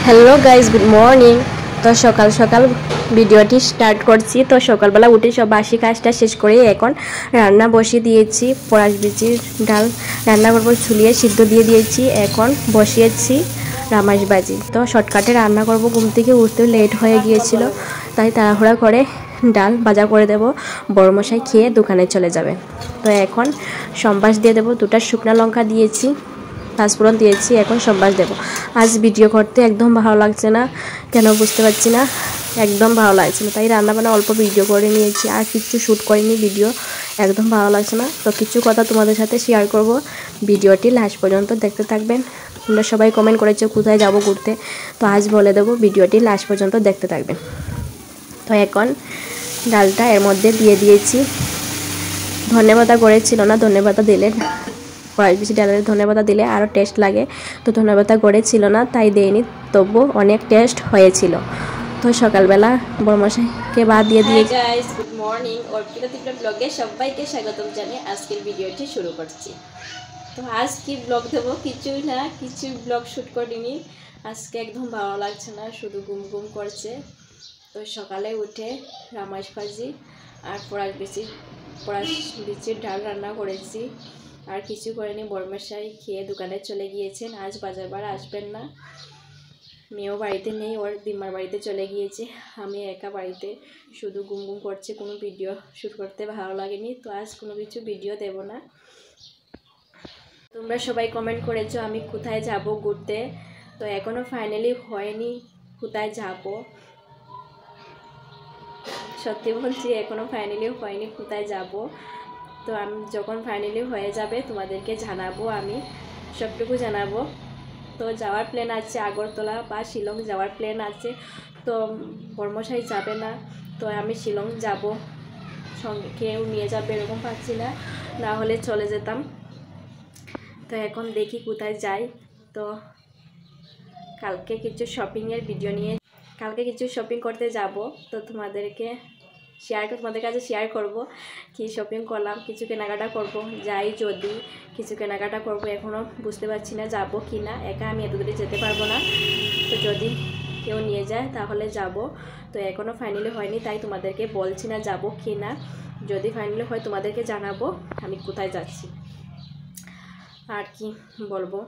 Hello guys, good morning. তো সকাল সকাল ভিডিওটি স্টার্ট করছি। তো সকালবেলা উঠে সব বাসি কাজটা শেষ করে এখন রান্না বসিয়ে দিয়েছি। পরাশ বিচির ডাল রান্না করবো, ছুলিয়ে সিদ্ধ দিয়ে দিয়েছি। এখন বসিয়েছি রামাস ভাজি। তো শর্টকাটে রান্না করব, ঘুম থেকে উঠতে লেট হয়ে গিয়েছিল, তাই তাড়াহুড়া করে ডাল ভাজা করে দেব। বড়মশাই খেয়ে দোকানে চলে যাবে। তো এখন সম্বাস দিয়ে দেবো, 2টা শুকনো লঙ্কা দিয়েছি, পাঁচফোড়ন দিয়েছি। এখন সম্বাস দেব। আজ ভিডিও করতে একদম ভালো লাগছে না, কেন বুঝতে পারছি না, একদম ভালো লাগছে না, তাই রান্নাবান্না অল্প ভিডিও করে নিয়েছি, আর কিচ্ছু শ্যুট করিনি। ভিডিও একদম ভালো লাগছে না, তো কিছু কথা তোমাদের সাথে শেয়ার করব। ভিডিওটি লাস্ট পর্যন্ত দেখতে থাকবেন। তোমরা সবাই কমেন্ট করেছো কোথায় যাব ঘুরতে, তো আজ বলে দেবো, ভিডিওটি লাস্ট পর্যন্ত দেখতে থাকবেন। তো এখন ডালটা এর মধ্যে দিয়ে দিয়েছি। ধনেপাতা করেছিল না, ধনেপাতা দিলে, পরাশ বিচি ডালের ধনেপাতা দিলে আরও টেস্ট লাগে, তো ধনেপাতা করেছিল না তাই দেয়নি, তবু অনেক টেস্ট হয়েছিল। তো সকালবেলা বড়মশাইকে ভাত দিয়ে গাইস, গুড মর্নিং। অর্পিতা তীব্র ব্লগে সবাইকে স্বাগতম জানিয়ে আজকের ভিডিওটি শুরু করছি। তো আজ কি ব্লগ দেবো, কিছুই না, কিছু ব্লগ শ্যুট করিনি। আজকে একদম ভালো লাগছে না, শুধু ঘুম ঘুম করছে। তো সকালে উঠে রামাস ভাজি আর পরাশ বিচির ডাল রান্না করেছি, আর কিছু করেনি। বড়মশাই খেয়ে দোকানে চলে গিয়েছেন, আজ বাজারবার আসবেন না। মেয়েও বাড়িতে নেই, ওর দিমার বাড়িতে চলে গিয়েছে। আমি একা বাড়িতে, শুধু ঘুম ঘুম করছে, কোনো ভিডিও শ্যুট করতে ভালো লাগেনি, তো আজ কোনো কিছু ভিডিও দেব না। তোমরা সবাই কমেন্ট করেছো আমি কোথায় যাব ঘুরতে, তো এখনও ফাইনালি হয়নি কোথায় যাব। সত্যি বলছি, এখনও ফাইনালি হয়নি কোথায় যাব। তো আমি যখন ফাইনালি হয়ে যাবে তোমাদেরকে জানাবো, আমি সবটুকু জানাবো। তো যাওয়ার প্ল্যান আছে, আগরতলা বা শিলং যাওয়ার প্ল্যান আছে। তো বড়মশাই যাবে না, তো আমি শিলং যাব, সঙ্গে কেউ নিয়ে যাবে এরকম পাচ্ছি না, না হলে চলে যেতাম। তো এখন দেখি কোথায় যাই। তো কালকে কিছু শপিংয়ের ভিডিও নিয়ে, কালকে কিছু শপিং করতে যাব, তো তোমাদের কাছে শেয়ার করব কি শপিং করলাম, কিছু কেনাকাটা করব। যাই যদি কিছু কেনাকাটা করব, এখনও বুঝতে পারছি না যাব কি না। একা আমি এত দূরে যেতে পারবো না, তো যদি কেউ নিয়ে যায় তাহলে যাব। তো এখনও ফাইনালি হয়নি, তাই তোমাদেরকে বলছি না যাব কি না। যদি ফাইনালি হয় তোমাদেরকে জানাবো আমি কোথায় যাচ্ছি। আর কি বলবো,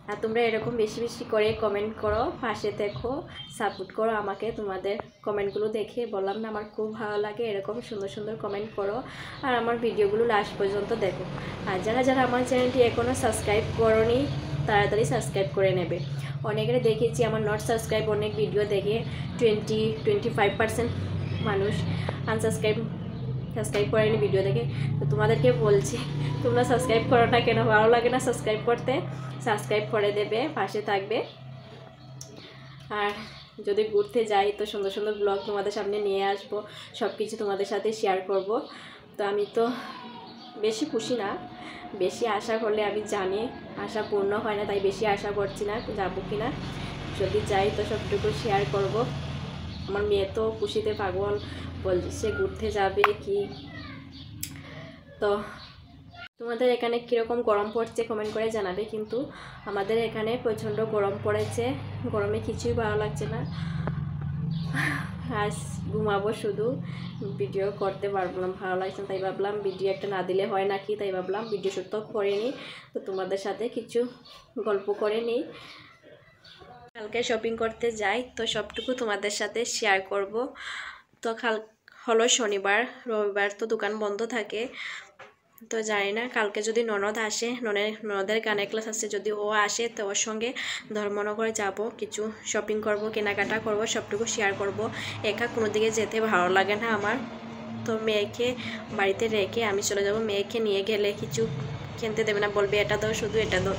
আর তোমরা এরকম বেশি বেশি করে কমেন্ট করো, পাশে দেখো, সাপোর্ট করো আমাকে। তোমাদের কমেন্টগুলো দেখে বললাম না, আমার খুব ভালো লাগে, এরকম সুন্দর সুন্দর কমেন্ট করো, আর আমার ভিডিওগুলো লাস্ট পর্যন্ত দেখো। আর যারা যারা আমার চ্যানেলটি এখনও সাবস্ক্রাইব করোনি, তাড়াতাড়ি সাবস্ক্রাইব করে নেবে। অনেকের দেখেছি আমার নট সাবস্ক্রাইব, অনেক ভিডিও দেখে 20-25% মানুষ সাবস্ক্রাইব করেনি ভিডিও দেখে। তো তোমাদেরকে বলছি, তোমরা সাবস্ক্রাইব করো না কেন, ভালো লাগে না সাবস্ক্রাইব করতে? সাবস্ক্রাইব করে দেবে, পাশে থাকবে। আর যদি ঘুরতে যাই তো সুন্দর সুন্দর ব্লগ তোমাদের সামনে নিয়ে আসবো, সব কিছু তোমাদের সাথে শেয়ার করব। তো আমি তো বেশি খুশি না, বেশি আশা করলে আমি জানি আশা পূর্ণ হয় না, তাই বেশি আশা করছি না যাবো কি না। যদি যাই তো সবটুকু শেয়ার করব। আমার মেয়ে তো খুশিতে পাগল, বলছে ঘুরতে যাবে কি। তো তোমাদের এখানে কীরকম গরম পড়ছে কমেন্ট করে জানাবে, কিন্তু আমাদের এখানে প্রচণ্ড গরম পড়েছে, গরমে কিছুই ভালো লাগছে না। আজ ঘুমাবো, শুধু ভিডিও করতে পারবো না, ভালো লাগছে না, তাই ভাবলাম ভিডিও একটা না দিলে হয় নাকি, তাই ভাবলাম ভিডিও শ্যুট তো করে নিই, তো তোমাদের সাথে কিছু গল্প করে নিই। কালকে শপিং করতে যাই, তো সবটুকু তোমাদের সাথে শেয়ার করব। তো হলো শনিবার, রবিবার তো দোকান বন্ধ থাকে। তো জানি না, কালকে যদি ননদ আসে, ননদের গানের ক্লাস আছে, যদি ও আসে তো ওর সঙ্গে ধর্মনগরে যাব, কিছু শপিং করব, কেনাকাটা করব, সবটুকু শেয়ার করব। একা কোনো দিকে যেতে ভালো লাগে না আমার। তো মেয়েকে বাড়িতে রেখে আমি চলে যাব, মেয়েকে নিয়ে গেলে কিছু কিনতে দেবে না, বলবে এটা দাও, শুধু এটা দাও।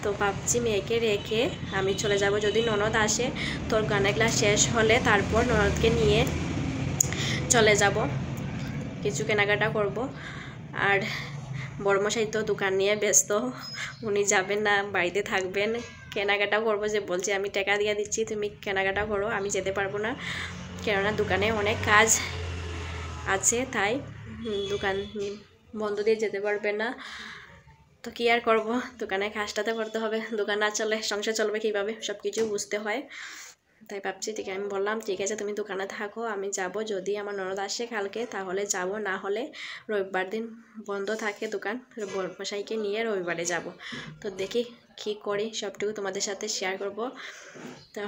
তো ভাবছি মেয়েকে রেখে আমি চলে যাব। যদি ননদ আসে, তোর গানের ক্লাস শেষ হলে তারপর ননদকে নিয়ে চলে যাব, কিছু কেনাকাটা করব। আর বড়মশাই তো দোকান নিয়ে ব্যস্ত, উনি যাবেন না, বাড়িতে থাকবেন, কেনাকাটা করবো। যে বলছে আমি টাকা দিয়ে দিচ্ছি, তুমি কেনাকাটা করো, আমি যেতে পারবো না, কেননা দোকানে অনেক কাজ আছে, তাই দোকান বন্ধ দিয়ে যেতে পারবে না। তো কী আর করবো, দোকানে কাজটা তো করতে হবে, দোকান না চললে সংসার চলবে কীভাবে, সব কিছু বুঝতে হয়। তাই ভাবছি, ঠিক আমি বললাম ঠিক আছে তুমি দোকানে থাকো, আমি যাব, যদি আমার ননদ আসে কালকে তাহলে যাব, না হলে রবিবার দিন বন্ধ থাকে দোকান, মশাইকে নিয়ে রবিবারে যাব। তো দেখি কী করি, সবটুকু তোমাদের সাথে শেয়ার করব। তো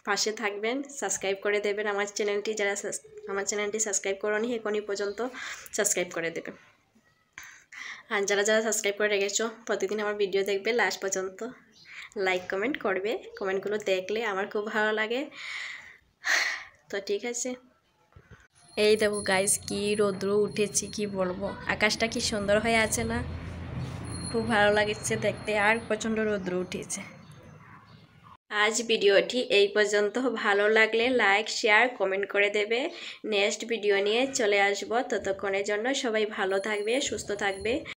পাশে থাকবেন, সাবস্ক্রাইব করে দেবেন আমার চ্যানেলটি, যারা আমার চ্যানেলটি সাবস্ক্রাইব করোনি এখনই পর্যন্ত সাবস্ক্রাইব করে দেবে। আর যারা যারা সাবস্ক্রাইব করে রেখেছো প্রতিদিন আমার ভিডিও দেখবে লাস্ট পর্যন্ত, লাইক কমেন্ট করবে, কমেন্টগুলো দেখলে আমার খুব ভালো লাগে। তো ঠিক আছে, এই দেখো গাইস কি রৌদ্র উঠেছি, কি বলবো, আকাশটা কি সুন্দর হয়ে আছে না, খুব ভালো লাগছে দেখতে, আর প্রচণ্ড রৌদ্র উঠেছে। আজ ভিডিওটি এই পর্যন্ত, ভালো লাগলে লাইক শেয়ার কমেন্ট করে দেবে। নেক্সট ভিডিও নিয়ে চলে আসবো, ততক্ষণের জন্য সবাই ভালো থাকবে, সুস্থ থাকবে।